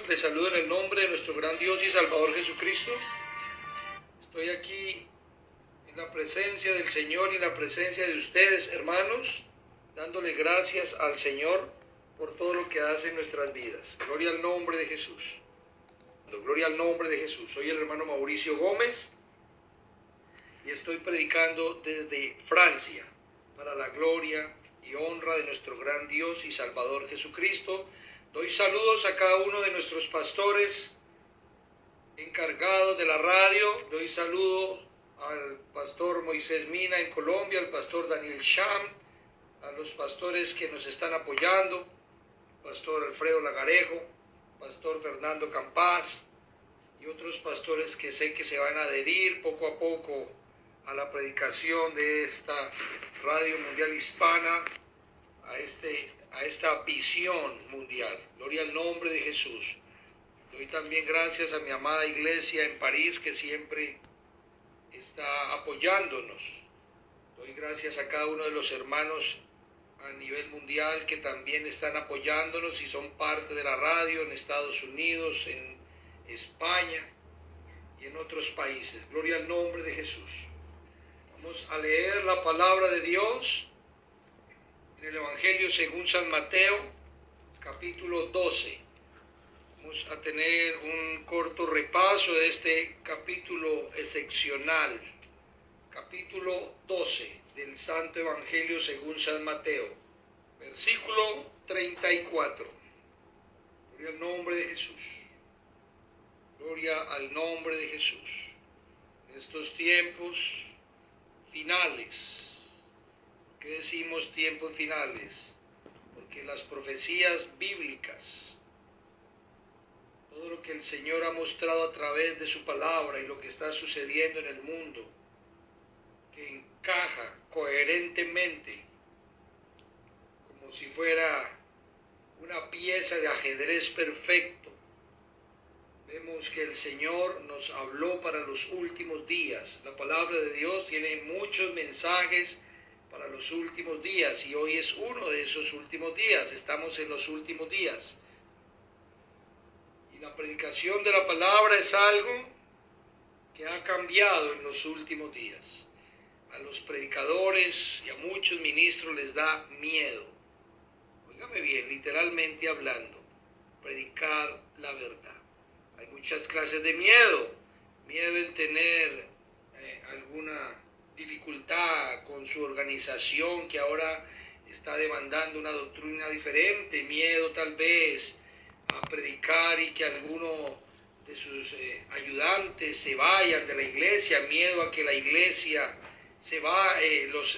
Les saludo en el nombre de nuestro gran Dios y Salvador Jesucristo. Estoy aquí en la presencia del Señor y en la presencia de ustedes, hermanos, dándole gracias al Señor por todo lo que hace en nuestras vidas. Gloria al nombre de Jesús. Gloria al nombre de Jesús. Soy el hermano Mauricio Gómez y estoy predicando desde Francia para la gloria y honra de nuestro gran Dios y Salvador Jesucristo. Doy saludos a cada uno de nuestros pastores encargados de la radio. Doy saludo al pastor Moisés Mina en Colombia, al pastor Daniel Sham, a los pastores que nos están apoyando, pastor Alfredo Lagarejo, pastor Fernando Campás y otros pastores que sé que se van a adherir poco a poco a la predicación de esta radio mundial hispana, a esta visión mundial. Gloria al nombre de Jesús. Doy también gracias a mi amada iglesia en París que siempre está apoyándonos. Doy gracias a cada uno de los hermanos a nivel mundial que también están apoyándonos y son parte de la radio en Estados Unidos, en España y en otros países. Gloria al nombre de Jesús. Vamos a leer la palabra de Dios en el Evangelio según San Mateo, capítulo 12. Vamos a tener un corto repaso de este capítulo excepcional. Capítulo 12 del Santo Evangelio según San Mateo, versículo 34. Gloria al nombre de Jesús. Gloria al nombre de Jesús. En estos tiempos finales. ¿Qué decimos tiempos finales? Porque las profecías bíblicas, todo lo que el Señor ha mostrado a través de su palabra y lo que está sucediendo en el mundo, que encaja coherentemente, como si fuera una pieza de ajedrez perfecto. Vemos que el Señor nos habló para los últimos días. La palabra de Dios tiene muchos mensajes para los últimos días y hoy es uno de esos últimos días. Estamos en los últimos días. Y la predicación de la palabra es algo que ha cambiado en los últimos días. A los predicadores y a muchos ministros les da miedo. Óigame bien, literalmente hablando, predicar la verdad. Hay muchas clases de miedo. Miedo en tener alguna dificultad con su organización que ahora está demandando una doctrina diferente. Miedo tal vez a predicar y que alguno de sus ayudantes se vayan de la iglesia. Miedo a que la iglesia se va,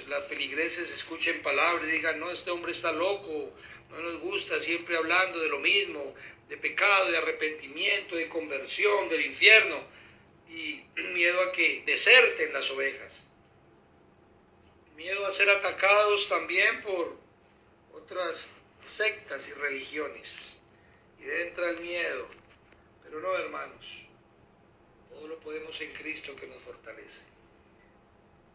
las feligreses escuchen palabras y digan, no, este hombre está loco, no nos gusta, siempre hablando de lo mismo, de pecado, de arrepentimiento, de conversión, del infierno, y miedo a que deserten las ovejas. Miedo a ser atacados también por otras sectas y religiones. Y entra el miedo. Pero no, hermanos, todo lo podemos en Cristo que nos fortalece.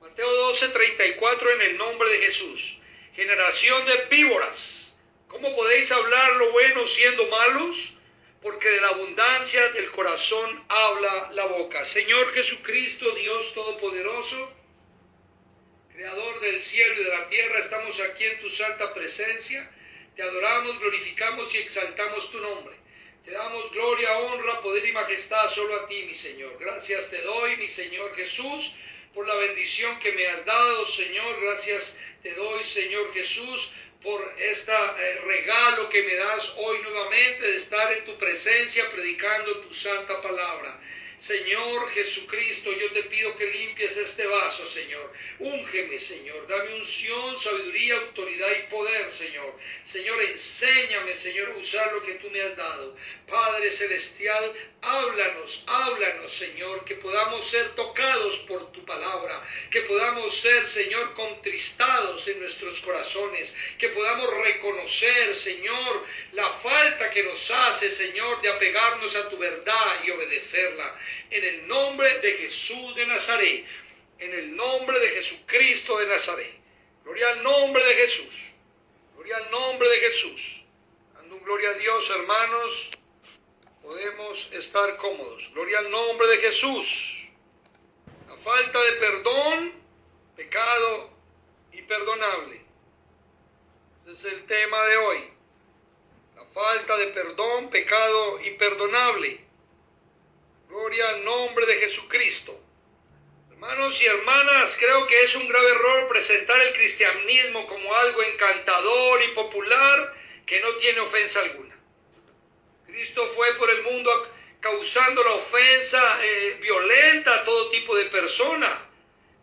Mateo 12:34, en el nombre de Jesús. Generación de víboras, ¿cómo podéis hablar lo bueno siendo malos? Porque de la abundancia del corazón habla la boca. Señor Jesucristo, Dios Todopoderoso, Creador del cielo y de la tierra, estamos aquí en tu santa presencia. Te adoramos, glorificamos y exaltamos tu nombre. Te damos gloria, honra, poder y majestad solo a ti, mi Señor. Gracias te doy, mi Señor Jesús, por la bendición que me has dado, Señor. Gracias te doy, Señor Jesús, por este regalo que me das hoy nuevamente de estar en tu presencia predicando tu santa palabra. Señor Jesucristo, yo te pido que limpies este vaso, Señor. Úngeme, Señor. Dame unción, sabiduría, autoridad y poder, Señor. Señor, enséñame, Señor, a usar lo que tú me has dado. Padre Celestial, háblanos, Señor, que podamos ser tocados por tu palabra, que podamos ser, Señor, contristados en nuestros corazones, que podamos reconocer, Señor, la falta que nos hace, Señor, de apegarnos a tu verdad y obedecerla. En el nombre de Jesús de Nazaret, en el nombre de Jesucristo de Nazaret. Gloria al nombre de Jesús. Gloria al nombre de Jesús. Dando un gloria a Dios, hermanos, podemos estar cómodos. Gloria al nombre de Jesús. La falta de perdón, pecado imperdonable. Ese es el tema de hoy. La falta de perdón, pecado imperdonable. Gloria al nombre de Jesucristo. Hermanos y hermanas, creo que es un grave error presentar el cristianismo como algo encantador y popular que no tiene ofensa alguna. Cristo fue por el mundo causando la ofensa violenta a todo tipo de persona.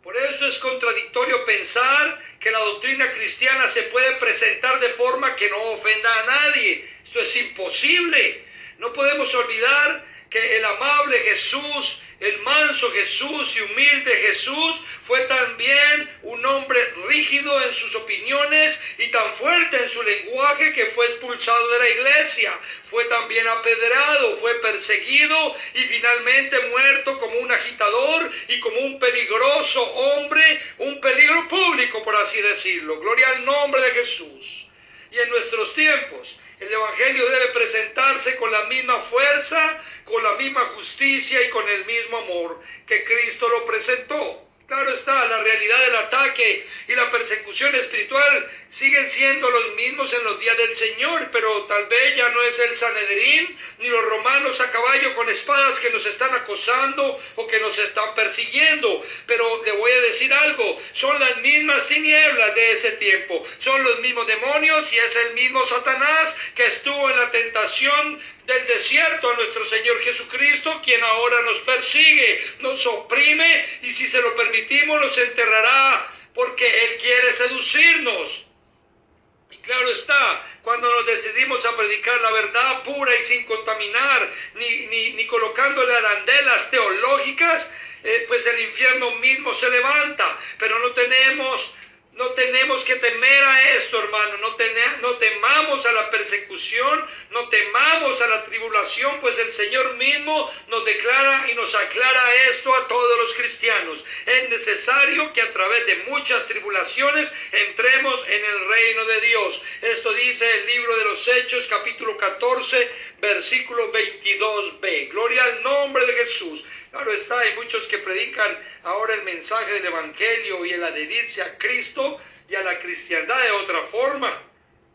Por eso es contradictorio pensar que la doctrina cristiana se puede presentar de forma que no ofenda a nadie. Esto es imposible. No podemos olvidar que el amable Jesús, el manso Jesús y humilde Jesús fue también un hombre rígido en sus opiniones y tan fuerte en su lenguaje que fue expulsado de la iglesia. Fue también apedreado, fue perseguido y finalmente muerto como un agitador y como un peligroso hombre, un peligro público, por así decirlo. Gloria al nombre de Jesús. Y en nuestros tiempos, el Evangelio debe presentarse con la misma fuerza, con la misma justicia y con el mismo amor que Cristo lo presentó. Claro está, la realidad del ataque y la persecución espiritual siguen siendo los mismos en los días del Señor, pero tal vez ya no es el Sanedrín ni los romanos a caballo con espadas que nos están acosando o que nos están persiguiendo. Pero le voy a decir algo, son las mismas tinieblas de ese tiempo, son los mismos demonios y es el mismo Satanás que estuvo en la tentación del desierto a nuestro Señor Jesucristo, quien ahora nos persigue, nos oprime y si se lo permitimos nos enterrará porque Él quiere seducirnos. Y claro está, cuando nos decidimos a predicar la verdad pura y sin contaminar, ni colocándole arandelas teológicas, pues el infierno mismo se levanta, pero no tenemos que temer a esto, hermano. No temamos a la persecución, no temamos a la tribulación, pues el Señor mismo nos declara y nos aclara esto a todos los cristianos. Es necesario que a través de muchas tribulaciones entremos en el reino de Dios. Esto dice el libro de los Hechos, capítulo 14, versículo 22b. Gloria al nombre de Jesús. Claro está, hay muchos que predican ahora el mensaje del Evangelio y el adherirse a Cristo y a la cristiandad de otra forma,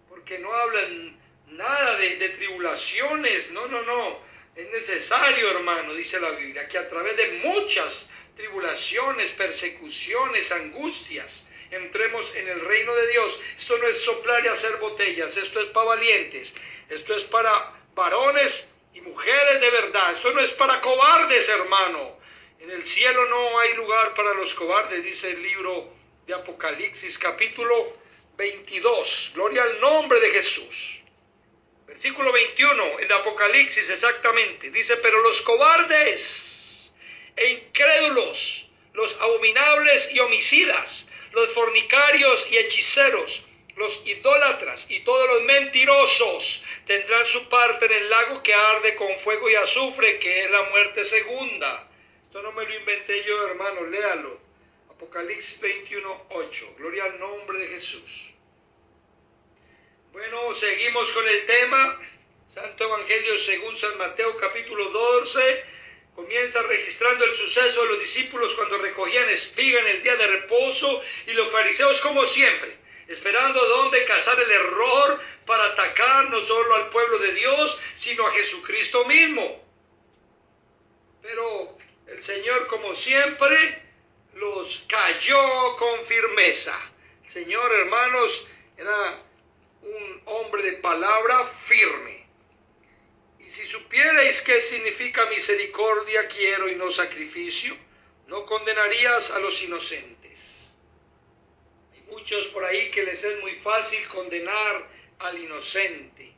porque no hablan nada de tribulaciones. No. Es necesario, hermano, dice la Biblia, que a través de muchas tribulaciones, persecuciones, angustias, entremos en el reino de Dios. Esto no es soplar y hacer botellas, esto es para valientes, esto es para varones y mujeres de verdad. Esto no es para cobardes, hermano. En el cielo no hay lugar para los cobardes, dice el libro de Apocalipsis, capítulo 22. Gloria al nombre de Jesús. Versículo 21, en Apocalipsis exactamente, dice: pero los cobardes e incrédulos, los abominables y homicidas, los fornicarios y hechiceros, los idólatras y todos los mentirosos tendrán su parte en el lago que arde con fuego y azufre, que es la muerte segunda. Esto no me lo inventé yo, hermano, léalo. Apocalipsis 21:8. Gloria al nombre de Jesús. Bueno, seguimos con el tema. Santo Evangelio según San Mateo, capítulo 12. Comienza registrando el suceso de los discípulos cuando recogían espiga en el día de reposo y los fariseos, como siempre, esperando dónde cazar el error para atacar no solo al pueblo de Dios, sino a Jesucristo mismo. Pero el Señor, como siempre, los cayó con firmeza. El Señor, hermanos, era un hombre de palabra firme. Y si supierais qué significa misericordia quiero y no sacrificio, no condenarías a los inocentes. Hay muchos por ahí que les es muy fácil condenar al inocente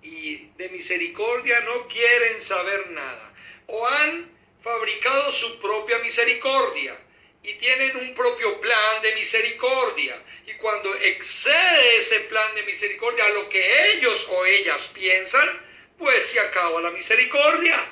y de misericordia no quieren saber nada, o han fabricado su propia misericordia y tienen un propio plan de misericordia, y cuando excede ese plan de misericordia a lo que ellos o ellas piensan, pues se acaba la misericordia.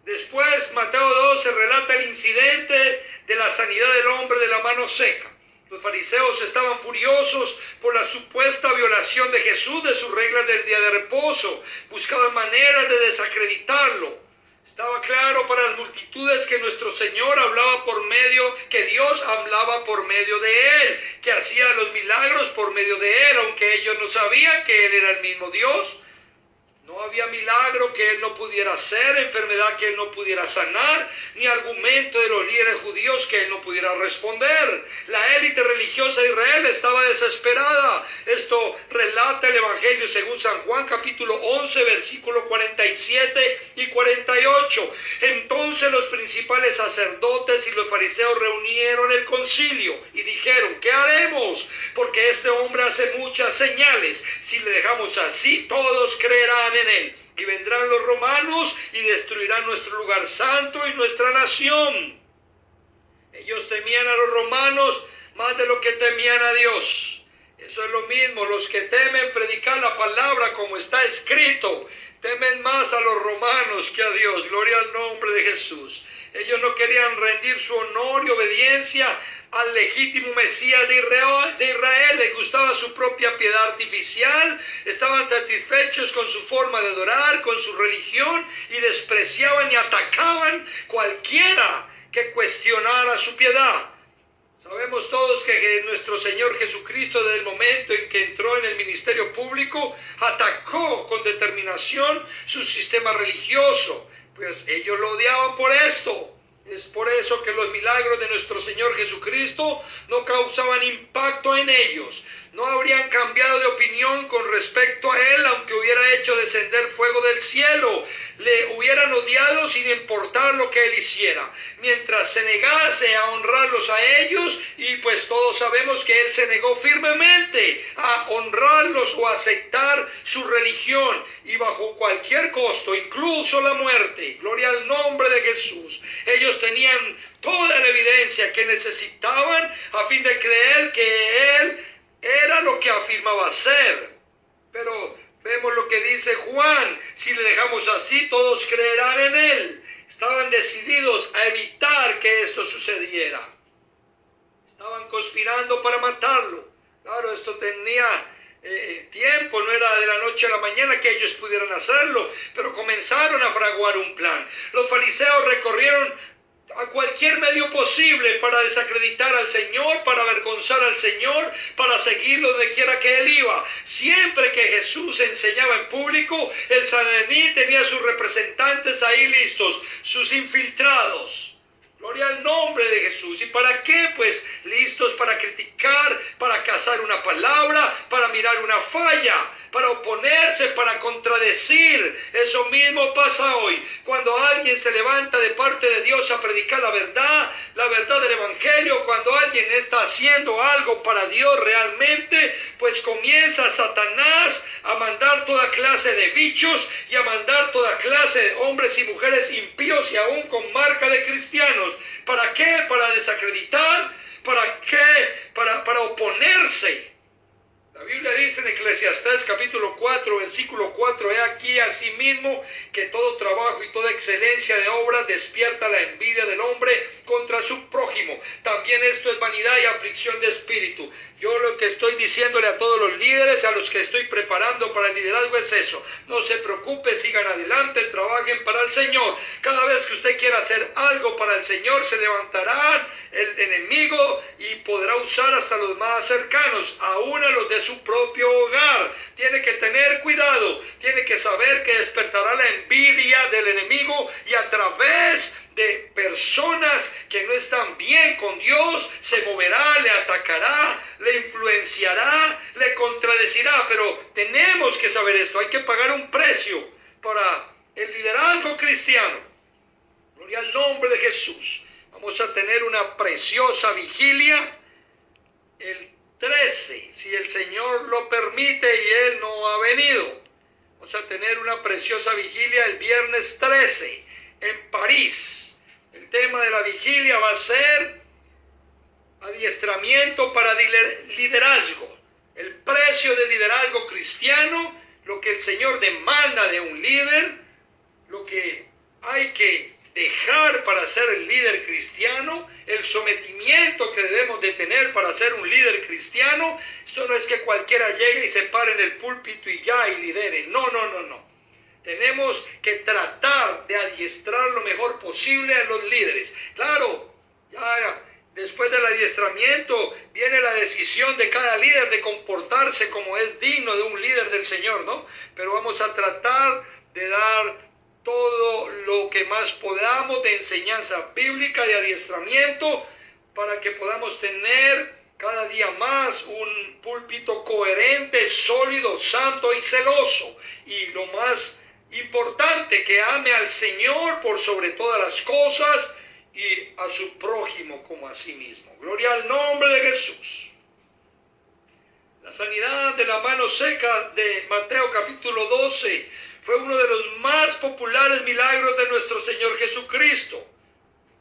Después, Mateo 12 relata el incidente de la sanidad del hombre de la mano seca. Los fariseos estaban furiosos por la supuesta violación de Jesús de sus reglas del día de reposo. Buscaban maneras de desacreditarlo. Estaba claro para las multitudes que nuestro Señor hablaba por medio, que Dios hablaba por medio de Él, que hacía los milagros por medio de Él, aunque ellos no sabían que Él era el mismo Dios. No había milagro que Él no pudiera hacer, enfermedad que Él no pudiera sanar, ni argumento de los líderes judíos que Él no pudiera responder. La élite religiosa de Israel estaba desesperada. Esto relata el Evangelio según San Juan, capítulo 11, versículos 47 y 48. Entonces los principales sacerdotes y los fariseos reunieron el concilio y dijeron: ¿qué haremos? Porque este hombre hace muchas señales. Si le dejamos así, todos creerán en él, y vendrán los romanos y destruirán nuestro lugar santo y nuestra nación. Ellos temían a los romanos más de lo que temían a Dios. Eso es lo mismo, los que temen predicar la palabra como está escrito, temen más a los romanos que a Dios. Gloria al nombre de Jesús. Ellos no querían rendir su honor y obediencia al legítimo Mesías de Israel. Les gustaba su propia piedad artificial, estaban satisfechos con su forma de adorar, con su religión, y despreciaban y atacaban cualquiera que cuestionara su piedad. Sabemos todos que nuestro Señor Jesucristo, desde el momento en que entró en el ministerio público, atacó con determinación su sistema religioso, pues ellos lo odiaban por esto. Es por eso que los milagros de nuestro Señor Jesucristo no causaban impacto en ellos. No habrían cambiado de opinión con respecto a Él, aunque hubiera hecho descender fuego del cielo. Le hubieran odiado sin importar lo que Él hiciera. Mientras se negase a honrarlos a ellos, y pues todos sabemos que Él se negó firmemente a honrarlos o a aceptar su religión, y bajo cualquier costo, incluso la muerte. Gloria al nombre de Jesús. Ellos tenían toda la evidencia que necesitaban a fin de creer que Él era lo que afirmaba ser. Pero vemos lo que dice Juan: si le dejamos así, todos creerán en Él. Estaban decididos a evitar que esto sucediera. Estaban conspirando para matarlo. Claro, esto tenía tiempo, no era de la noche a la mañana que ellos pudieran hacerlo, pero comenzaron a fraguar un plan. Los fariseos recorrieron a cualquier medio posible para desacreditar al Señor, para avergonzar al Señor, para seguirlo donde quiera que Él iba. Siempre que Jesús enseñaba en público, el Sanedrín tenía sus representantes ahí listos, sus infiltrados. Gloria al nombre de Jesús. ¿Y para qué? Pues listos para criticar, para cazar una palabra, para mirar una falla, para oponerse, para contradecir. Eso mismo pasa hoy. Cuando alguien se levanta de parte de Dios a predicar la verdad del Evangelio, cuando alguien está haciendo algo para Dios realmente, pues comienza Satanás a mandar toda clase de bichos y a mandar toda clase de hombres y mujeres impíos y aún con marca de cristianos. ¿Para qué? Para desacreditar. ¿Para qué? Para oponerse. La Biblia dice en Eclesiastés capítulo 4, versículo 4: he aquí asimismo que todo trabajo y toda excelencia de obra despierta la envidia del hombre contra su prójimo. También esto es vanidad y aflicción de espíritu. Yo lo que estoy diciéndole a todos los líderes, a los que estoy preparando para el liderazgo, es eso: no se preocupen, sigan adelante, trabajen para el Señor. Cada vez que usted quiera hacer algo para el Señor, se levantará el enemigo y podrá usar hasta los más cercanos, aún a los de su propio hogar. Tiene que tener cuidado, tiene que saber que despertará la envidia del enemigo, y a través de personas que no están bien con Dios se moverá, le atacará, le influenciará, le contradecirá. Pero tenemos que saber esto: hay que pagar un precio para el liderazgo cristiano. Gloria al nombre de Jesús. Vamos a tener una preciosa vigilia el 13, si el Señor lo permite y Él no ha venido. Vamos a tener una preciosa vigilia el viernes 13 en París. El tema de la vigilia va a ser adiestramiento para liderazgo. El precio del liderazgo cristiano, lo que el Señor demanda de un líder, lo que hay que dejar para ser el líder cristiano, el sometimiento que debemos de tener para ser un líder cristiano. Esto no es que cualquiera llegue y se pare en el púlpito y ya y lidere. No, no, no, no. Tenemos que tratar de adiestrar lo mejor posible a los líderes. Claro, ya después del adiestramiento viene la decisión de cada líder de comportarse como es digno de un líder del Señor, ¿no? Pero vamos a tratar de dar todo lo que más podamos de enseñanza bíblica, de adiestramiento, para que podamos tener cada día más un púlpito coherente, sólido, santo y celoso. Y lo más importante, que ame al Señor por sobre todas las cosas y a su prójimo como a sí mismo. Gloria al nombre de Jesús. La sanidad de la mano seca de Mateo capítulo 12 fue uno de los más populares milagros de nuestro Señor Jesucristo,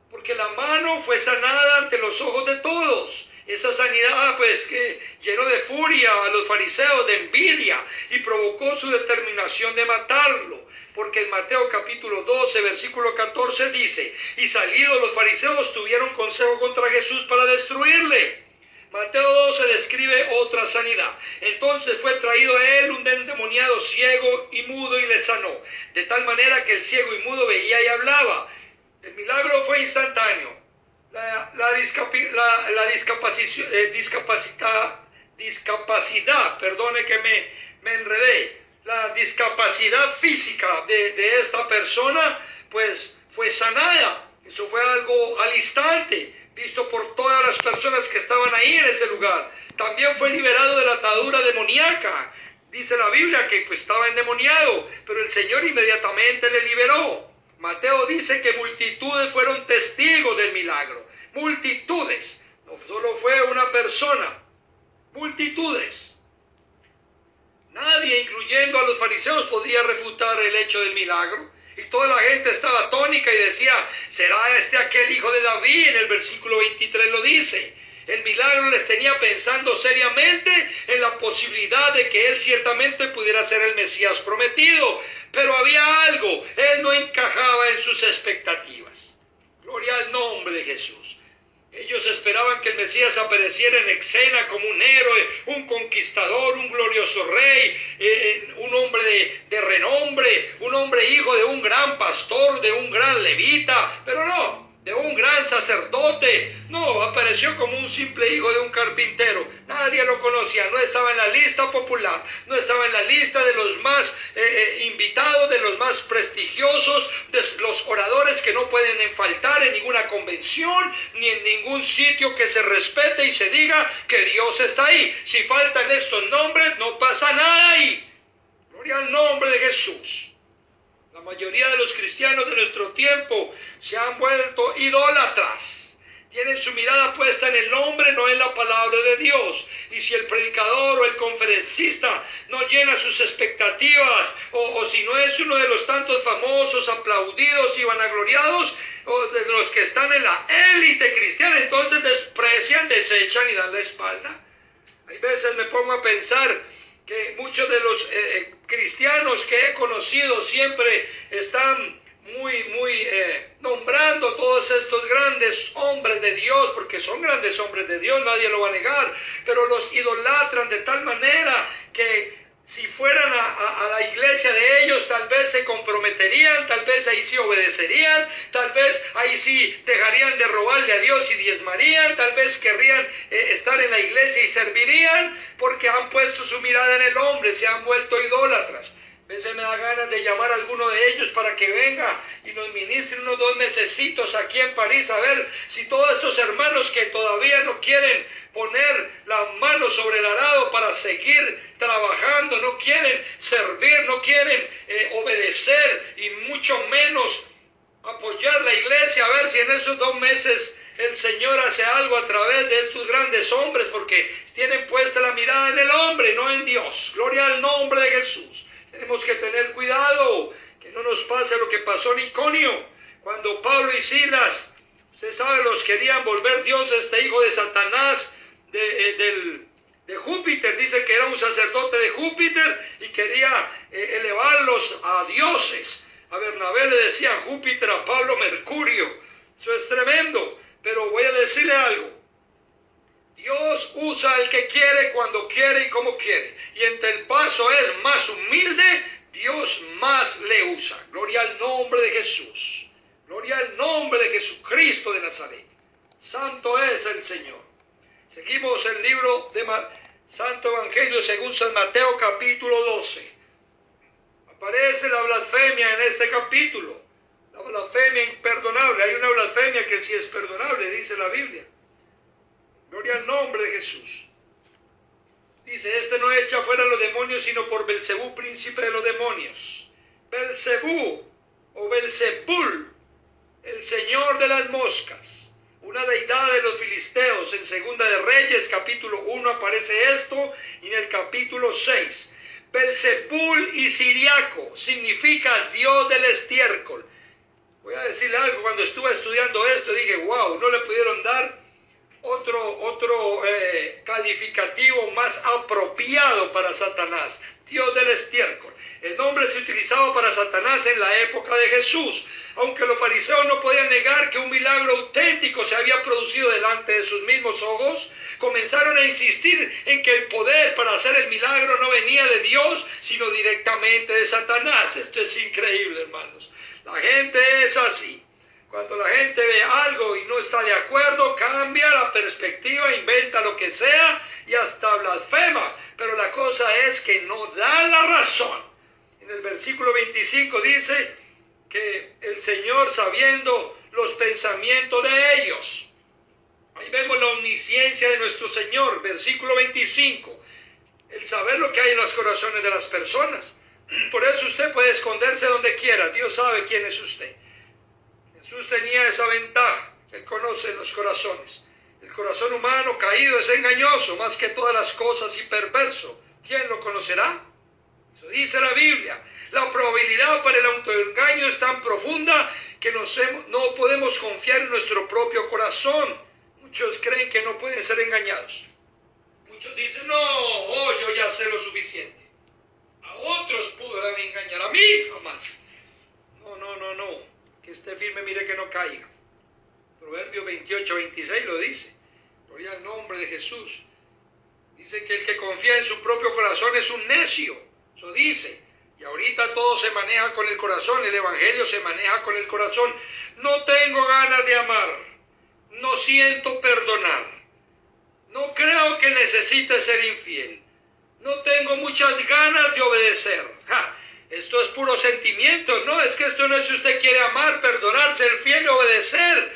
porque la mano fue sanada ante los ojos de todos. Esa sanidad pues que llenó de furia a los fariseos, de envidia, y provocó su determinación de matarlo. Porque en Mateo capítulo 12, versículo 14 dice: y salidos los fariseos tuvieron consejo contra Jesús para destruirle. Mateo 12 describe otra sanidad. Entonces fue traído a él un endemoniado ciego y mudo y le sanó, de tal manera que el ciego y mudo veía y hablaba. El milagro fue instantáneo. La discapacidad, perdone que me enredé, la discapacidad física de esta persona, pues fue sanada. Eso fue algo al instante, visto por todas las personas que estaban ahí en ese lugar. También fue liberado de la atadura demoníaca. Dice la Biblia que pues estaba endemoniado, pero el Señor inmediatamente le liberó. Mateo dice que multitudes fueron testigos del milagro. Multitudes. No solo fue una persona. Multitudes. Nadie, incluyendo a los fariseos, podía refutar el hecho del milagro. Y toda la gente estaba atónica y decía: ¿será este aquel hijo de David? En el versículo 23 lo dice. El milagro les tenía pensando seriamente en la posibilidad de que él ciertamente pudiera ser el Mesías prometido. Pero había algo: él no encajaba en sus expectativas. Gloria al nombre de Jesús. Ellos esperaban que el Mesías apareciera en escena como un héroe, un conquistador, un glorioso rey, un hombre de renombre, un hombre hijo de un gran pastor, de un gran levita, pero no, de un gran sacerdote. No, apareció como un simple hijo de un carpintero. Nadie lo conocía, no estaba en la lista popular, no estaba en la lista de los más invitados, de los más prestigiosos, de los oradores que no pueden faltar en ninguna convención, ni en ningún sitio que se respete y se diga que Dios está ahí. Si faltan estos nombres, no pasa nada ahí. Gloria al nombre de Jesús. La mayoría de los cristianos de nuestro tiempo se han vuelto idólatras. Tienen su mirada puesta en el hombre, no en la palabra de Dios. Y si el predicador o el conferencista no llena sus expectativas, o si no es uno de los tantos famosos, aplaudidos y vanagloriados, o de los que están en la élite cristiana, entonces desprecian, desechan y dan la espalda. Hay veces me pongo a pensar que muchos de los cristianos que he conocido siempre están muy nombrando todos estos grandes hombres de Dios, porque son grandes hombres de Dios, nadie lo va a negar, pero los idolatran de tal manera que si fueran a la iglesia de ellos, tal vez se comprometerían, tal vez ahí sí obedecerían, tal vez ahí sí dejarían de robarle a Dios y diezmarían, tal vez querrían estar en la iglesia y servirían, porque han puesto su mirada en el hombre, se han vuelto idólatras. A veces me da ganas de llamar a alguno de ellos para que venga y nos ministre unos 2 mesecitos aquí en París, a ver si todos estos hermanos que todavía no quieren poner la mano sobre el arado para seguir trabajando, no quieren servir, no quieren obedecer y mucho menos apoyar la iglesia, a ver si en esos 2 meses el Señor hace algo a través de estos grandes hombres, porque tienen puesta la mirada en el hombre, no en Dios. Gloria al nombre de Jesús. Tenemos que tener cuidado, que no nos pase lo que pasó en Iconio, cuando Pablo y Silas, usted sabe, los querían volver Dios, este hijo de Satanás, de Júpiter, dice que era un sacerdote de Júpiter y quería elevarlos a dioses. A Bernabé le decían Júpiter, a Pablo Mercurio. Eso es tremendo. Pero voy a decirle algo. Dios usa al que quiere, cuando quiere y como quiere. Y entre el paso es más humilde, Dios más le usa. Gloria al nombre de Jesús. Gloria al nombre de Jesucristo de Nazaret. Santo es el Señor. Seguimos el libro de Santo Evangelio según San Mateo capítulo 12. Aparece la blasfemia en este capítulo. La blasfemia imperdonable. Hay una blasfemia que sí es perdonable, dice la Biblia. Gloria al nombre de Jesús. Dice, este no echa fuera los demonios, sino por Belcebú, príncipe de los demonios. Belcebú o Belzebul, el señor de las moscas, una deidad de los filisteos. En Segunda de Reyes, capítulo 1, aparece esto, y en el capítulo 6. Belzebul y siriaco significa Dios del estiércol. Voy a decirle algo, cuando estuve estudiando esto, dije, wow, no le pudieron dar otro calificativo más apropiado para Satanás. Dios del estiércol. El nombre se utilizaba para Satanás en la época de Jesús, aunque los fariseos no podían negar que un milagro auténtico se había producido delante de sus mismos ojos. Comenzaron a insistir en que el poder para hacer el milagro no venía de Dios, sino directamente de Satanás. Esto es increíble, hermanos. La gente es así. Cuando la gente ve algo y no está de acuerdo, cambia la perspectiva, inventa lo que sea y hasta blasfema. Pero la cosa es que no da la razón. En el versículo 25 dice que el Señor, sabiendo los pensamientos de ellos. Ahí vemos la omnisciencia de nuestro Señor. Versículo 25. El saber lo que hay en los corazones de las personas. Por eso usted puede esconderse donde quiera. Dios sabe quién es usted. Jesús tenía esa ventaja. Él conoce los corazones. El corazón humano caído es engañoso más que todas las cosas y perverso. ¿Quién lo conocerá? Eso dice la Biblia. La probabilidad para el autoengaño es tan profunda que no podemos confiar en nuestro propio corazón. Muchos creen que no pueden ser engañados. Muchos dicen, no, yo ya sé lo suficiente. A otros podrán engañar, a mí jamás. No. Que esté firme, mire que no caiga. Proverbio 28, 26 lo dice. Gloria al nombre de Jesús. Dice que el que confía en su propio corazón es un necio. Eso dice. Y ahorita todo se maneja con el corazón. El evangelio se maneja con el corazón. No tengo ganas de amar. No siento perdonar. No creo que necesite ser infiel. No tengo muchas ganas de obedecer. Esto es puro sentimiento, ¿no? Es que esto no es si usted quiere amar, perdonar, ser fiel y obedecer.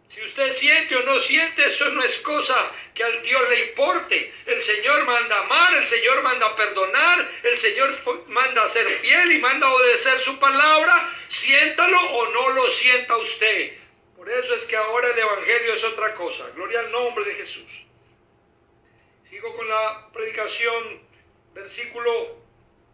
Si usted siente o no siente, eso no es cosa que al Dios le importe. El Señor manda amar, el Señor manda perdonar, el Señor manda ser fiel y manda obedecer su palabra. Siéntalo o no lo sienta usted. Por eso es que ahora el Evangelio es otra cosa. Gloria al nombre de Jesús. Sigo con la predicación, versículo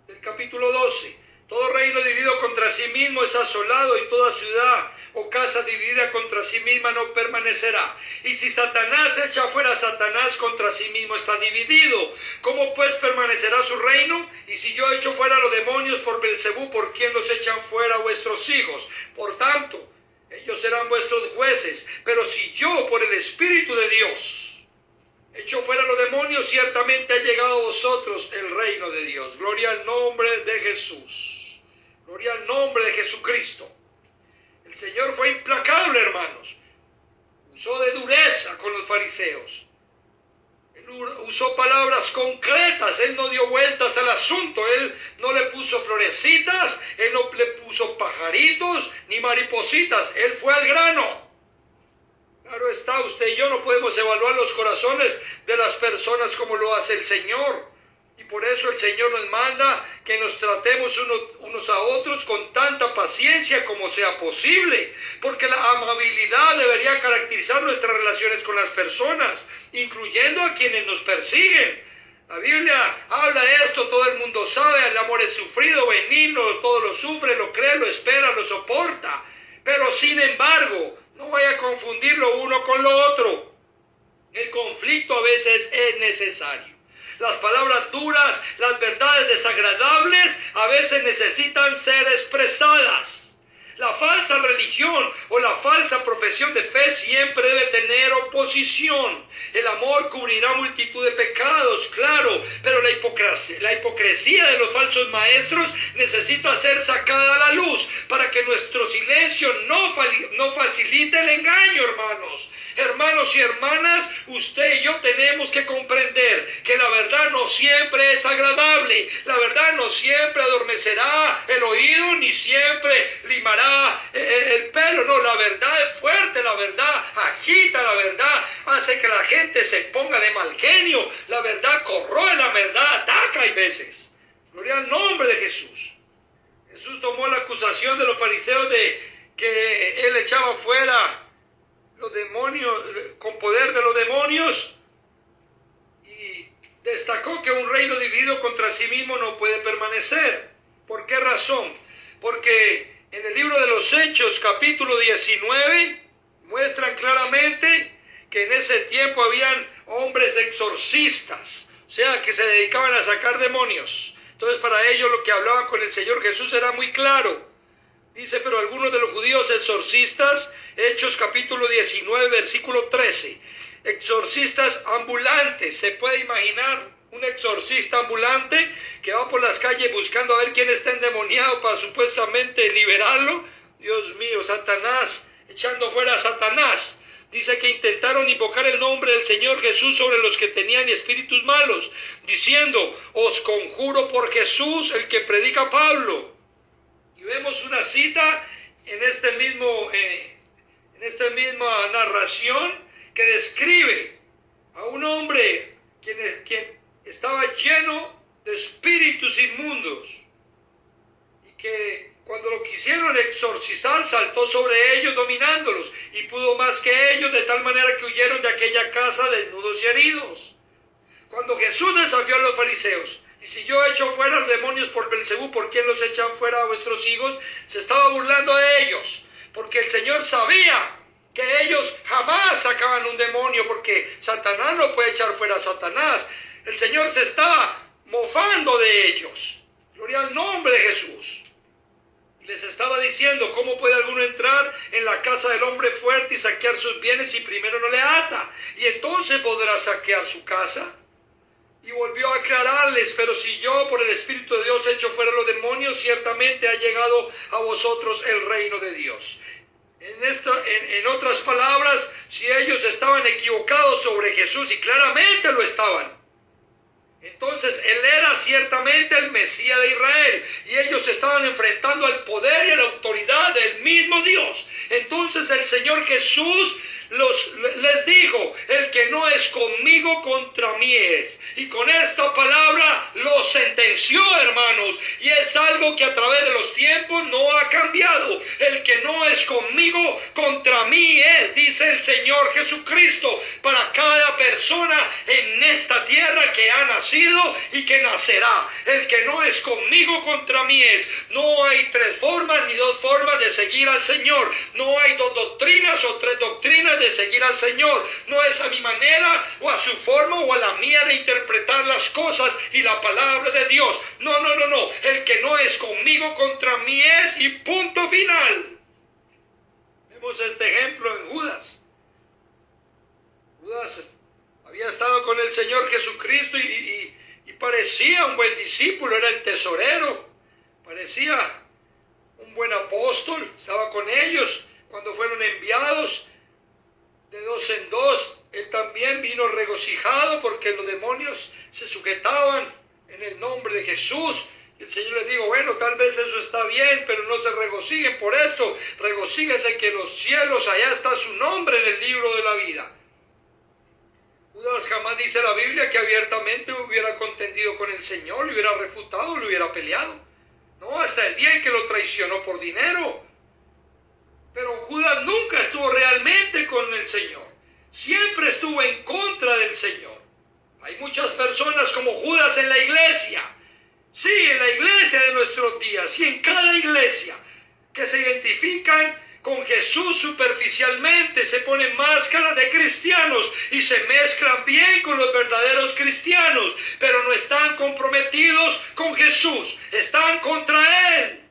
del capítulo 12. Todo reino dividido contra sí mismo es asolado, y toda ciudad o casa dividida contra sí misma no permanecerá. Y si Satanás echa fuera a Satanás, contra sí mismo está dividido. ¿Cómo pues permanecerá su reino? Y si yo echo fuera a los demonios por Belcebú, ¿por quién los echan fuera vuestros hijos? Por tanto, ellos serán vuestros jueces. Pero si yo, por el Espíritu de Dios, echo fuera a los demonios, ciertamente ha llegado a vosotros el reino de Dios. Gloria al nombre de Jesús. Gloria al nombre de Jesucristo. El Señor fue implacable, hermanos. Usó de dureza con los fariseos. Él usó palabras concretas. Él no dio vueltas al asunto. Él no le puso florecitas. Él no le puso pajaritos ni maripositas. Él fue al grano. Claro está, usted y yo no podemos evaluar los corazones de las personas como lo hace el Señor. Y por eso el Señor nos manda que nos tratemos unos a otros con tanta paciencia como sea posible. Porque la amabilidad debería caracterizar nuestras relaciones con las personas, incluyendo a quienes nos persiguen. La Biblia habla de esto, todo el mundo sabe, el amor es sufrido, benigno, todo lo sufre, lo cree, lo espera, lo soporta. Pero sin embargo, no vaya a confundir lo uno con lo otro. El conflicto a veces es necesario. Las palabras duras, las verdades desagradables a veces necesitan ser expresadas. La falsa religión o la falsa profesión de fe siempre debe tener oposición. El amor cubrirá multitud de pecados, claro, pero la hipocresía de los falsos maestros necesita ser sacada a la luz para que nuestro silencio no facilite el engaño, hermanos. Hermanos y hermanas, usted y yo tenemos que comprender que la verdad no siempre es agradable. La verdad no siempre adormecerá el oído, ni siempre limará el pelo. No, la verdad es fuerte, la verdad agita, la verdad hace que la gente se ponga de mal genio. La verdad corroe, la verdad ataca hay veces. Gloria al nombre de Jesús. Jesús tomó la acusación de los fariseos de que él echaba fuera los demonios, con poder de los demonios, y destacó que un reino dividido contra sí mismo no puede permanecer. ¿Por qué razón? Porque en el libro de los Hechos, capítulo 19, muestran claramente que en ese tiempo habían hombres exorcistas, o sea, que se dedicaban a sacar demonios. Entonces, para ellos lo que hablaban con el Señor Jesús era muy claro. Dice, pero algunos de los judíos exorcistas, Hechos capítulo 19, versículo 13, exorcistas ambulantes. ¿Se puede imaginar un exorcista ambulante que va por las calles buscando a ver quién está endemoniado para supuestamente liberarlo? Dios mío, Satanás, echando fuera a Satanás. Dice que intentaron invocar el nombre del Señor Jesús sobre los que tenían espíritus malos, diciendo, os conjuro por Jesús, el que predica Pablo. Y vemos una cita en esta misma narración que describe a un hombre quien estaba lleno de espíritus inmundos y que cuando lo quisieron exorcizar saltó sobre ellos dominándolos y pudo más que ellos, de tal manera que huyeron de aquella casa desnudos y heridos. Cuando Jesús desafió a los fariseos, y si yo echo fuera los demonios por Belcebú, ¿por quién los echan fuera a vuestros hijos? Se estaba burlando de ellos, porque el Señor sabía que ellos jamás sacaban un demonio, porque Satanás no puede echar fuera a Satanás. El Señor se estaba mofando de ellos. Gloria al nombre de Jesús. Y les estaba diciendo, ¿cómo puede alguno entrar en la casa del hombre fuerte y saquear sus bienes si primero no le ata? Y entonces podrá saquear su casa. Y volvió a aclararles, pero si yo por el Espíritu de Dios echo fuera los demonios, ciertamente ha llegado a vosotros el reino de Dios. En otras palabras, si ellos estaban equivocados sobre Jesús, y claramente lo estaban, entonces Él era ciertamente el Mesías de Israel, y ellos estaban enfrentando al poder y a la autoridad del mismo Dios. Entonces el Señor Jesús les dijo, el que no es conmigo contra mí es. Y con esta palabra lo sentenció, hermanos, y es algo que a través de los tiempos no ha cambiado. El que no es conmigo contra mí es, dice el Señor Jesucristo, para cada persona en esta tierra que ha nacido y que nacerá. El que no es conmigo contra mí es. No hay tres formas ni dos formas de seguir al Señor. No hay dos doctrinas o tres doctrinas de seguir al Señor. No es a mi manera o a su forma o a la mía de interpretar las cosas y la palabra de Dios. No. El que no es conmigo contra mí es, y punto final. Vemos este ejemplo en Judas. Judas había estado con el Señor Jesucristo y parecía un buen discípulo, era el tesorero, parecía un buen apóstol, estaba con ellos cuando fueron enviados de dos en dos. Él también vino regocijado porque los demonios se sujetaban en el nombre de Jesús. Y el Señor les dijo, bueno, tal vez eso está bien, pero no se regocijen por esto. Regocíguense que en los cielos allá está su nombre en el libro de la vida. Judas jamás dice la Biblia que abiertamente hubiera contendido con el Señor, le hubiera refutado, le hubiera peleado. No, hasta el día en que lo traicionó por dinero. Pero Judas nunca estuvo realmente con el Señor. Siempre estuvo en contra del Señor. Hay muchas personas como Judas en la iglesia. Sí, en la iglesia de nuestros días y en cada iglesia que se identifican con Jesús superficialmente, se ponen máscaras de cristianos y se mezclan bien con los verdaderos cristianos, pero no están comprometidos con Jesús, están contra Él.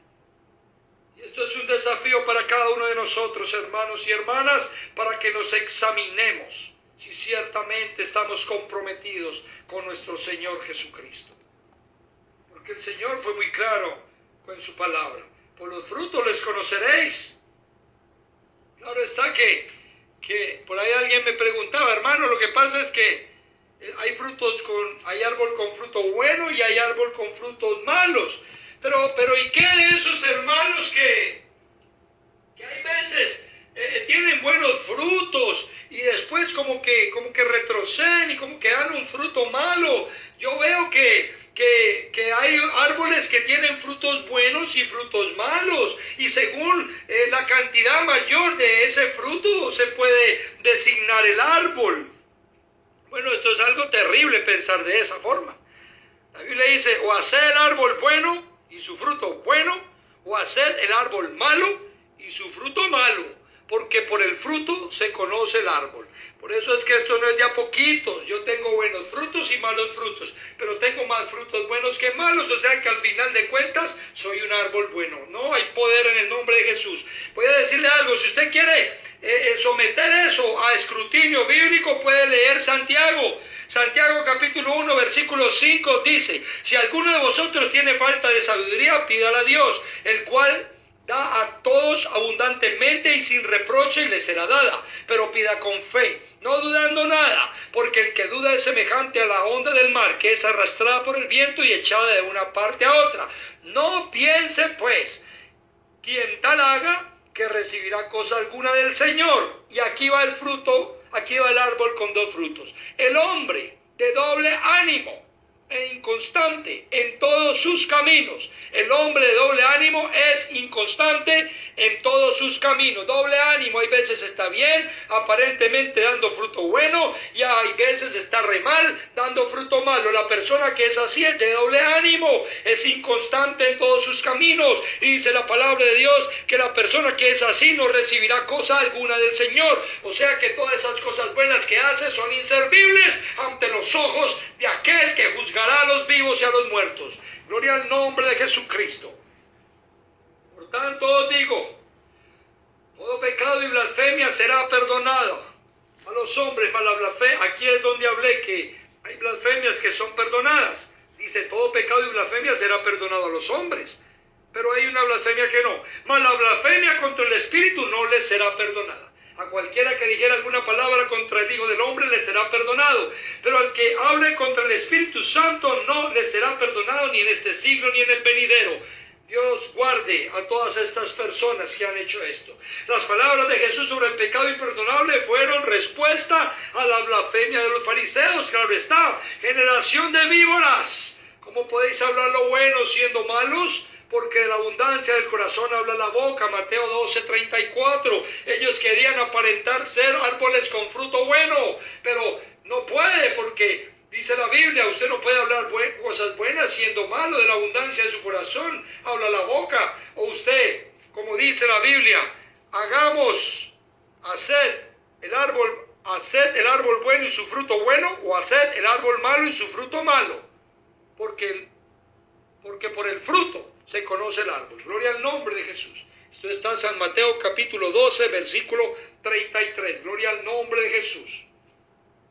Y esto es un desafío para cada uno de nosotros, hermanos y hermanas, para que nos examinemos si ciertamente estamos comprometidos con nuestro Señor Jesucristo. Porque el Señor fue muy claro con su palabra: por los frutos les conoceréis. Claro está que por ahí alguien me preguntaba: hermano, lo que pasa es que hay árbol con fruto bueno y hay árbol con frutos malos. Pero ¿y qué de esos hermanos que hay veces tienen buenos frutos y después como que retroceden y como que dan un fruto malo? Yo veo que hay árboles que tienen frutos buenos y frutos malos, y según la cantidad mayor de ese fruto se puede designar el árbol. Bueno, esto es algo terrible pensar de esa forma. La Biblia dice: o haced el árbol bueno y su fruto bueno, o haced el árbol malo y su fruto malo, porque por el fruto se conoce el árbol. Por eso es que esto no es de a poquitos. Yo tengo buenos frutos y malos frutos, pero tengo más frutos buenos que malos, o sea que al final de cuentas soy un árbol bueno. No, hay poder en el nombre de Jesús. Voy a decirle algo: si usted quiere someter eso a escrutinio bíblico, puede leer Santiago. Santiago capítulo 1 versículo 5 dice: si alguno de vosotros tiene falta de sabiduría, pídala a Dios, el cual da a todos abundantemente y sin reproche, y le será dada. Pero pida con fe, no dudando nada, porque el que duda es semejante a la onda del mar, que es arrastrada por el viento y echada de una parte a otra. No piense pues quien tal haga que recibirá cosa alguna del Señor. Y aquí va el fruto, aquí va el árbol con dos frutos. El hombre de doble ánimo e inconstante en todos sus caminos. El hombre de doble ánimo es inconstante en todos sus caminos. Doble ánimo, hay veces está bien, aparentemente dando fruto bueno, y hay veces está re mal, dando fruto malo. La persona que es así es de doble ánimo, es inconstante en todos sus caminos, y dice la palabra de Dios que la persona que es así no recibirá cosa alguna del Señor. O sea que todas esas cosas buenas que hace son inservibles ante los ojos de aquel que juzgará a los vivos y a los muertos. Gloria al nombre de Jesucristo. Por tanto os digo: todo pecado y blasfemia será perdonado a los hombres, mas la blasfemia, aquí es donde hablé que hay blasfemias que son perdonadas. Dice: todo pecado y blasfemia será perdonado a los hombres, pero hay una blasfemia que no. Mas la blasfemia contra el Espíritu no les será perdonada. A cualquiera que dijera alguna palabra contra el Hijo del Hombre le será perdonado, pero al que hable contra el Espíritu Santo no le será perdonado, ni en este siglo ni en el venidero. Dios guarde a todas estas personas que han hecho esto. Las palabras de Jesús sobre el pecado imperdonable fueron respuesta a la blasfemia de los fariseos. Claro está: generación de víboras, ¿cómo podéis hablar lo bueno siendo malos? Porque de la abundancia del corazón habla la boca. Mateo 12:34. Ellos querían aparentar ser árboles con fruto bueno, pero no puede, porque dice la Biblia: usted no puede hablar cosas buenas siendo malo. De la abundancia de su corazón habla la boca. O usted, como dice la Biblia, haced el árbol bueno y su fruto bueno, o haced el árbol malo y su fruto malo, porque por el fruto se conoce el árbol. Gloria al nombre de Jesús. Esto está en San Mateo capítulo 12 versículo 33. Gloria al nombre de Jesús.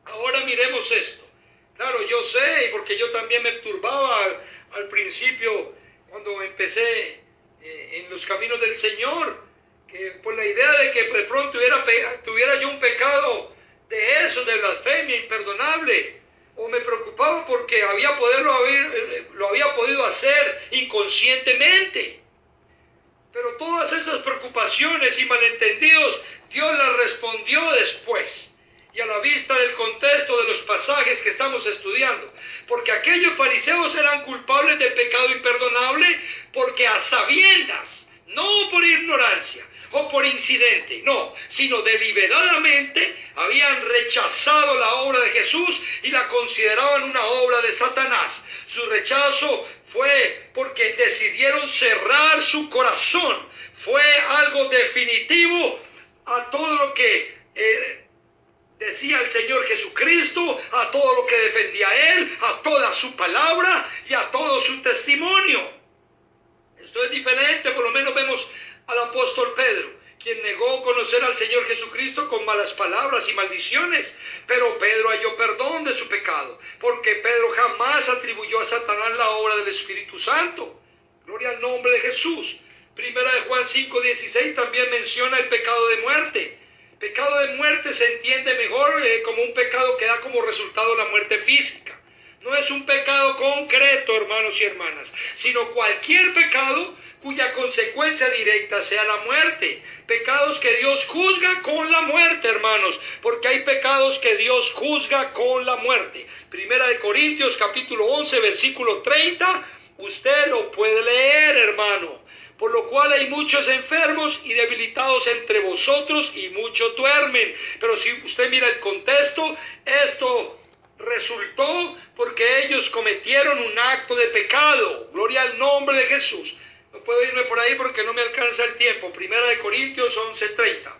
Ahora miremos esto. Claro, yo sé, porque yo también me turbaba al principio cuando empecé en los caminos del Señor, que por la idea de que de pronto tuviera yo un pecado de eso, de blasfemia imperdonable, o me preocupaba porque lo había podido hacer inconscientemente. Pero todas esas preocupaciones y malentendidos, Dios las respondió después, y a la vista del contexto de los pasajes que estamos estudiando. Porque aquellos fariseos eran culpables de pecado imperdonable porque a sabiendas, no por ignorancia o por incidente, no, sino deliberadamente habían rechazado la obra de Jesús y la consideraban una obra de Satanás. Su rechazo fue porque decidieron cerrar su corazón fue algo definitivo a todo lo que decía el Señor Jesucristo, a todo lo que defendía Él, a toda su palabra y a todo su testimonio. Esto es diferente, por lo menos vemos al apóstol Pedro, quien negó conocer al Señor Jesucristo con malas palabras y maldiciones, pero Pedro halló perdón de su pecado, porque Pedro jamás atribuyó a Satanás la obra del Espíritu Santo. Gloria al nombre de Jesús. Primera de Juan 5:16 también menciona el pecado de muerte. Pecado de muerte se entiende mejor como un pecado que da como resultado la muerte física. No es un pecado concreto, hermanos y hermanas, sino cualquier pecado cuya consecuencia directa sea la muerte. Pecados que Dios juzga con la muerte, hermanos, porque hay pecados que Dios juzga con la muerte. Primera de Corintios capítulo 11, versículo 30, usted lo puede leer, hermano. Por lo cual hay muchos enfermos y debilitados entre vosotros y muchos duermen. Pero si usted mira el contexto, esto resultó porque ellos cometieron un acto de pecado. Gloria al nombre de Jesús. No puedo irme por ahí porque no me alcanza el tiempo. Primera de Corintios 11:30.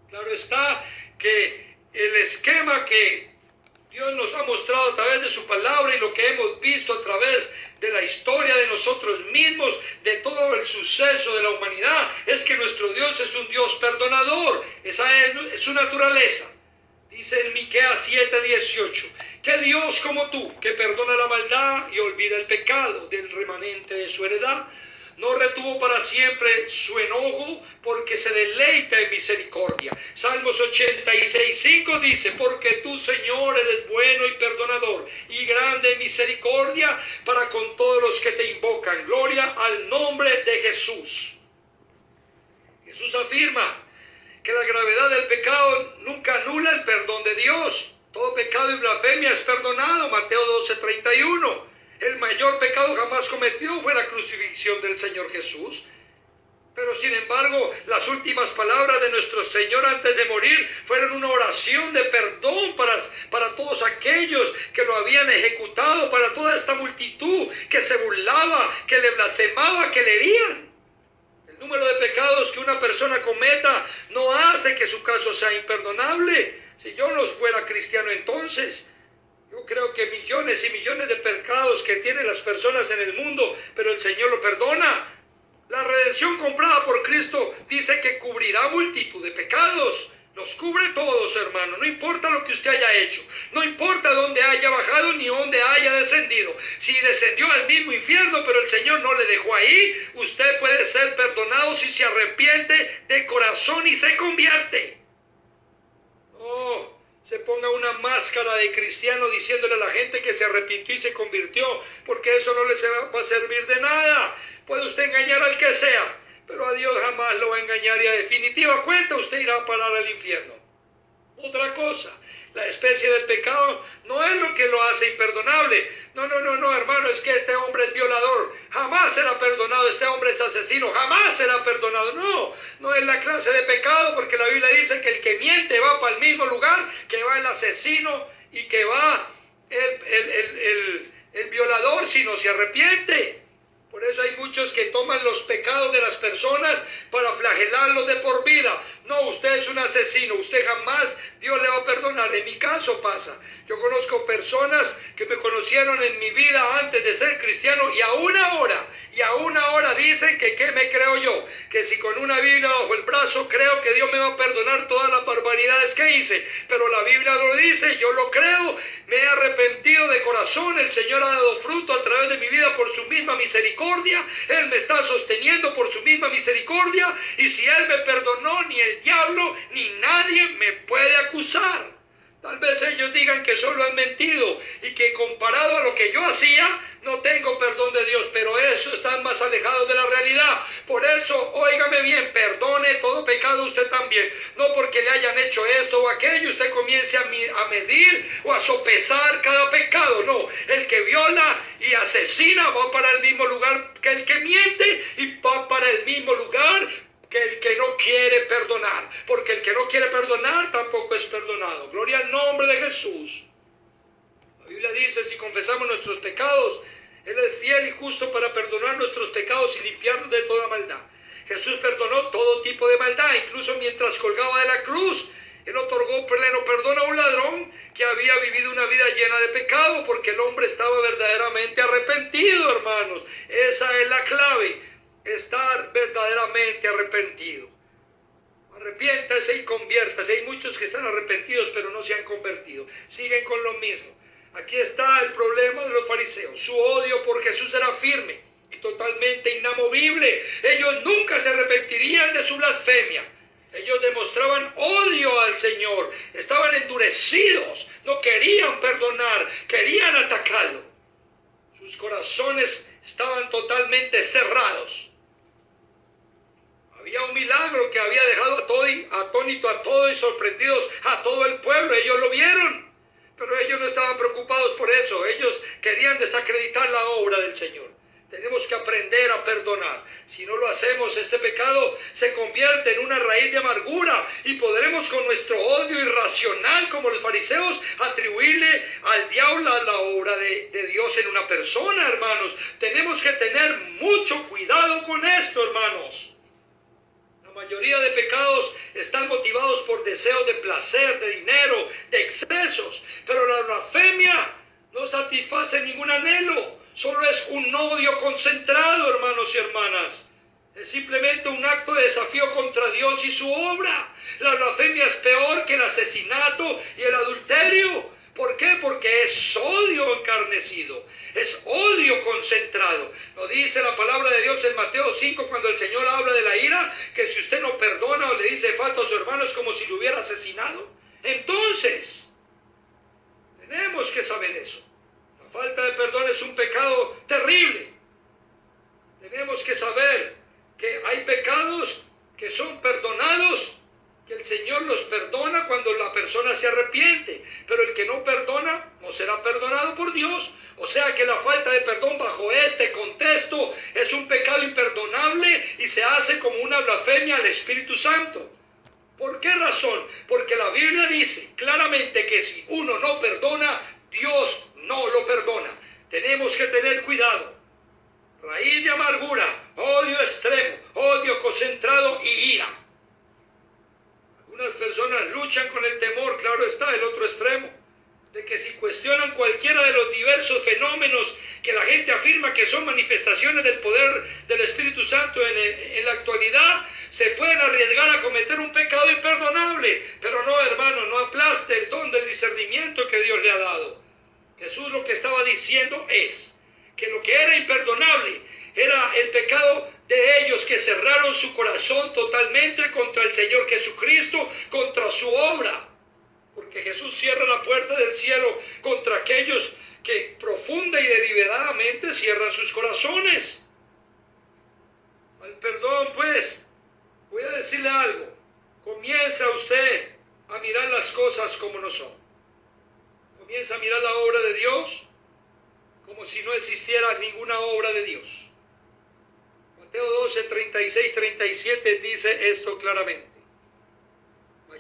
Claro está que el esquema que Dios nos ha mostrado a través de su palabra y lo que hemos visto a través de la historia de nosotros mismos, de todo el suceso de la humanidad, es que nuestro Dios es un Dios perdonador. Esa es su naturaleza. Dice en Miqueas 7:18, que Dios como tú, que perdona la maldad y olvida el pecado del remanente de su heredad, no retuvo para siempre su enojo, porque se deleita en misericordia. Salmos 86:5 dice, porque tú, Señor, eres bueno y perdonador, y grande en misericordia para con todos los que te invocan. Gloria al nombre de Jesús. Jesús afirma que la gravedad del pecado nunca anula el perdón de Dios. Todo pecado y blasfemia es perdonado. Mateo 12:31. El mayor pecado jamás cometido fue la crucifixión del Señor Jesús. Pero sin embargo, las últimas palabras de nuestro Señor antes de morir fueron una oración de perdón para todos aquellos que lo habían ejecutado, para toda esta multitud que se burlaba, que le blasfemaba, que le herían. El número de pecados que una persona cometa no hace que su caso sea imperdonable. Si yo no fuera cristiano entonces, yo creo que millones y millones de pecados que tienen las personas en el mundo, pero el Señor lo perdona. La redención comprada por Cristo dice que cubrirá multitud de pecados. Los cubre todos, hermano. No importa lo que usted haya hecho. No importa dónde haya bajado ni dónde haya descendido. Si descendió al mismo infierno, pero el Señor no le dejó ahí, usted puede ser perdonado si se arrepiente de corazón y se convierte. Oh, se ponga una máscara de cristiano diciéndole a la gente que se arrepintió y se convirtió, porque eso no le va a servir de nada. Puede usted engañar al que sea, pero a Dios jamás lo va a engañar y a definitiva cuenta usted irá a parar al infierno. Otra cosa, la especie del pecado no es lo que lo hace imperdonable. No, hermano, es que este hombre es violador, jamás será perdonado. Este hombre es asesino, jamás será perdonado. No es la clase de pecado, porque la Biblia dice que el que miente va para el mismo lugar que va el asesino y que va el violador si no se arrepiente. Por eso hay muchos que toman los pecados de las personas para flagelarlos de por vida. No, usted es un asesino, usted jamás Dios le va a perdonar. En mi caso pasa. Yo conozco personas que me conocieron en mi vida antes de ser cristiano y aún ahora dicen que ¿qué me creo yo? Que si con una Biblia bajo el brazo creo que Dios me va a perdonar todas las barbaridades que hice. Pero la Biblia lo dice, yo lo creo, me he arrepentido de corazón, el Señor ha dado fruto a través de mi vida por su misma misericordia. Él me está sosteniendo por su misma misericordia, y si Él me perdonó, ni el diablo ni nadie me puede acusar. Tal vez ellos digan que solo han mentido y que comparado a lo que yo hacía no tengo perdón de Dios, pero eso están más alejados de la realidad. Por eso, óigame bien, perdone todo pecado usted también. No porque le hayan hecho esto o aquello, usted comience a medir o a sopesar cada pecado. No, el que viola y asesina va para el mismo lugar que el que miente, y va para el mismo lugar que el que no quiere perdonar, porque el que no quiere perdonar tampoco es perdonado. Gloria al nombre de Jesús. La Biblia dice, si confesamos nuestros pecados, Él es fiel y justo para perdonar nuestros pecados y limpiarnos de toda maldad. Jesús perdonó todo tipo de maldad, incluso mientras colgaba de la cruz. Él otorgó pleno perdón a un ladrón que había vivido una vida llena de pecado, porque el hombre estaba verdaderamente arrepentido, hermanos. Esa es la clave, estar verdaderamente arrepentido. Arrepiéntase y conviértase. Hay muchos que están arrepentidos pero no se han convertido, siguen con lo mismo. Aquí está el problema de los fariseos. Su odio por Jesús era firme y totalmente inamovible. Ellos nunca se arrepentirían de su blasfemia. Ellos demostraban odio al Señor, estaban endurecidos, no querían perdonar, querían atacarlo. Sus corazones estaban totalmente cerrados. Había un milagro que había dejado atónito a todos y sorprendidos a todo el pueblo. Ellos lo vieron, pero ellos no estaban preocupados por eso. Ellos querían desacreditar la obra del Señor. Tenemos que aprender a perdonar. Si no lo hacemos, este pecado se convierte en una raíz de amargura y podremos con nuestro odio irracional, como los fariseos, atribuirle al diablo la obra de Dios en una persona, hermanos. Tenemos que tener mucho cuidado con esto, hermanos. La mayoría de pecados están motivados por deseos de placer, de dinero, de excesos, pero la blasfemia no satisface ningún anhelo. Solo es un odio concentrado, hermanos y hermanas. Es simplemente un acto de desafío contra Dios y su obra. La blasfemia es peor que el asesinato y el adulterio. ¿Por qué? Porque es odio encarnecido, es odio concentrado. Lo dice la palabra de Dios en Mateo 5 cuando el Señor habla de la ira, que si usted no perdona o le dice falta a su hermano es como si lo hubiera asesinado. Entonces, tenemos que saber eso. La falta de perdón es un pecado terrible. Tenemos que saber que hay pecados que son perdonados, que el Señor los perdona cuando la persona se arrepiente, pero el que no perdona no será perdonado por Dios. O sea que la falta de perdón bajo este contexto es un pecado imperdonable y se hace como una blasfemia al Espíritu Santo. ¿Por qué razón? Porque la Biblia dice claramente que si uno no perdona, Dios no lo perdona. Tenemos que tener cuidado. Raíz de amargura, odio extremo, odio concentrado y ira. Algunas personas luchan con el temor, claro está, el otro extremo, de que si cuestionan cualquiera de los diversos fenómenos que la gente afirma que son manifestaciones del poder del Espíritu Santo en la actualidad, se pueden arriesgar a cometer un pecado imperdonable. Pero no, hermano, no aplaste el don del discernimiento que Dios le ha dado. Jesús lo que estaba diciendo es que lo que era imperdonable era el pecado de ellos que cerraron su corazón totalmente contra el Señor Jesucristo, contra su obra. Porque Jesús cierra la puerta del cielo contra aquellos que profunda y deliberadamente cierran sus corazones. Al perdón, pues, voy a decirle algo. Comienza usted a mirar las cosas como no son. Comienza a mirar la obra de Dios como si no existiera ninguna obra de Dios. Mateo 12, 36, 37 dice esto claramente.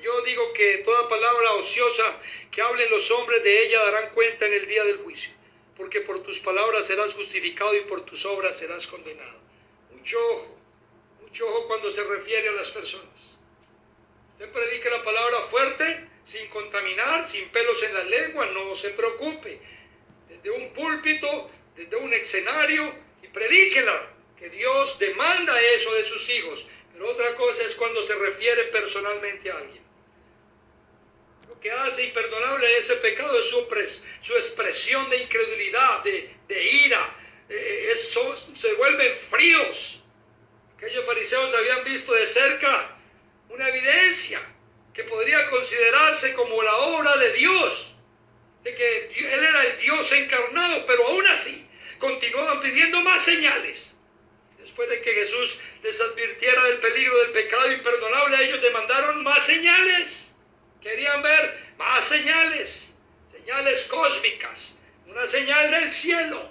Yo digo que toda palabra ociosa que hablen los hombres de ella darán cuenta en el día del juicio, porque por tus palabras serás justificado y por tus obras serás condenado. Mucho ojo cuando se refiere a las personas. Usted predique la palabra fuerte, sin contaminar, sin pelos en la lengua, no se preocupe. Desde un púlpito, desde un escenario, y predíquela, que Dios demanda eso de sus hijos. Pero otra cosa es cuando se refiere personalmente a alguien. Lo que hace imperdonable ese pecado es su expresión de incredulidad, de ira. Se vuelven fríos. Aquellos fariseos habían visto de cerca una evidencia que podría considerarse como la obra de Dios, de que Él era el Dios encarnado, pero aún así continuaban pidiendo más señales. Después de que Jesús les advirtiera del peligro del pecado imperdonable, ellos demandaron más señales. Querían ver más señales, señales cósmicas, una señal del cielo.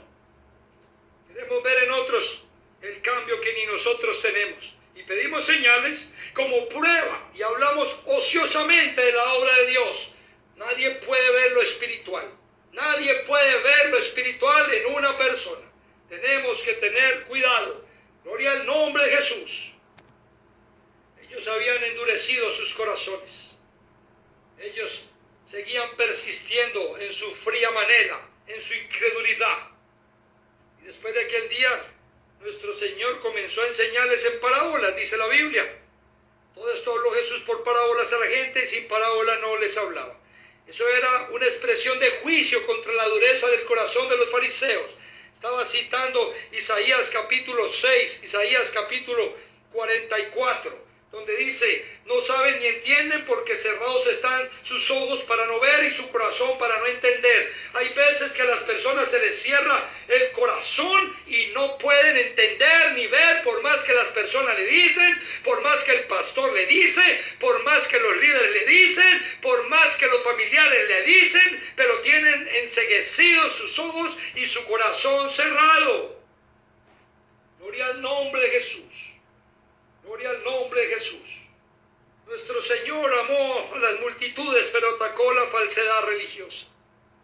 Queremos ver en otros el cambio que ni nosotros tenemos. Y pedimos señales como prueba y hablamos ociosamente de la obra de Dios. Nadie puede ver lo espiritual. Nadie puede ver lo espiritual en una persona. Tenemos que tener cuidado. Gloria al nombre de Jesús. Ellos habían endurecido sus corazones. Ellos seguían persistiendo en su fría manera, en su incredulidad. Y después de aquel día, nuestro Señor comenzó a enseñarles en parábolas, dice la Biblia. Todo esto habló Jesús por parábolas a la gente y sin parábola no les hablaba. Eso era una expresión de juicio contra la dureza del corazón de los fariseos. Estaba citando Isaías capítulo 6, Isaías capítulo 44. Donde dice, no saben ni entienden porque cerrados están sus ojos para no ver y su corazón para no entender. Hay veces que a las personas se les cierra el corazón y no pueden entender ni ver, por más que las personas le dicen, por más que el pastor le dice, por más que los líderes le dicen, por más que los familiares le dicen, pero tienen enceguecidos sus ojos y su corazón cerrado. Gloria al nombre de Jesús. Gloria al nombre de Jesús. Nuestro Señor amó a las multitudes, pero atacó la falsedad religiosa.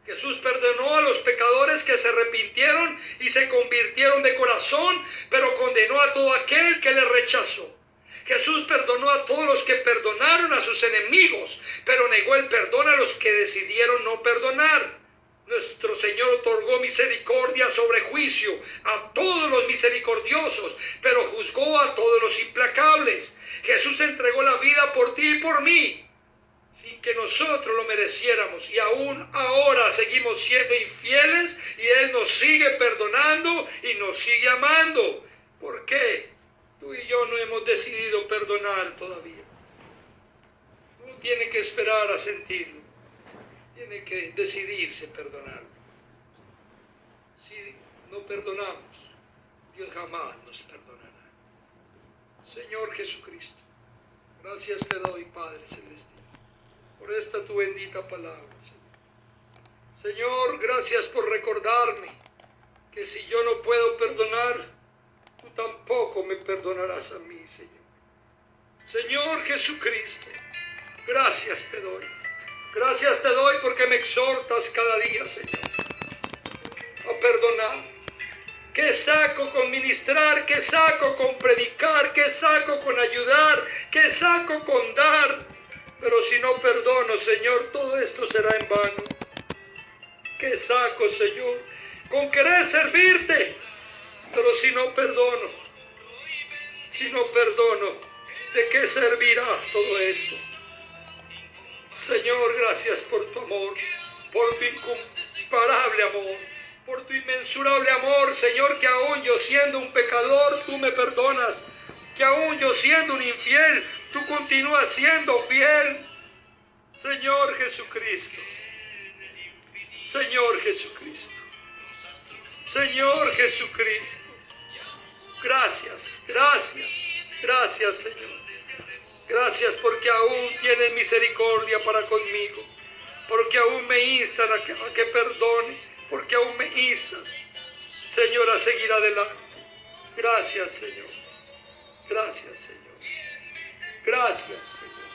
Jesús perdonó a los pecadores que se arrepintieron y se convirtieron de corazón, pero condenó a todo aquel que le rechazó. Jesús perdonó a todos los que perdonaron a sus enemigos, pero negó el perdón a los que decidieron no perdonar. Nuestro Señor otorgó misericordia sobre juicio a todos los misericordiosos, pero juzgó a todos los implacables. Jesús entregó la vida por ti y por mí, sin que nosotros lo mereciéramos. Y aún ahora seguimos siendo infieles y Él nos sigue perdonando y nos sigue amando. ¿Por qué tú y yo no hemos decidido perdonar todavía? Uno tiene que esperar a sentirlo. Tiene que decidirse perdonar. Si no perdonamos, Dios jamás nos perdonará. Señor Jesucristo, gracias te doy, Padre Celestial, por esta tu bendita palabra, Señor. Señor, gracias por recordarme que si yo no puedo perdonar, tú tampoco me perdonarás a mí, Señor. Señor Jesucristo, gracias te doy. Gracias te doy porque me exhortas cada día, Señor, a perdonar. ¿Qué saco con ministrar? ¿Qué saco con predicar? ¿Qué saco con ayudar? ¿Qué saco con dar? Pero si no perdono, Señor, todo esto será en vano. ¿Qué saco, Señor, con querer servirte? Pero si no perdono, ¿de qué servirá todo esto? Señor, gracias por tu amor, por tu incomparable amor, por tu inmensurable amor, Señor, que aún yo siendo un pecador, tú me perdonas, que aún yo siendo un infiel, tú continúas siendo fiel. Señor Jesucristo, Señor Jesucristo, Señor Jesucristo, gracias, Señor. Gracias porque aún tienes misericordia para conmigo, porque aún me instan a que perdone, porque aún me instas, Señor, a seguir adelante. Gracias, Señor. Gracias, Señor. Gracias, Señor.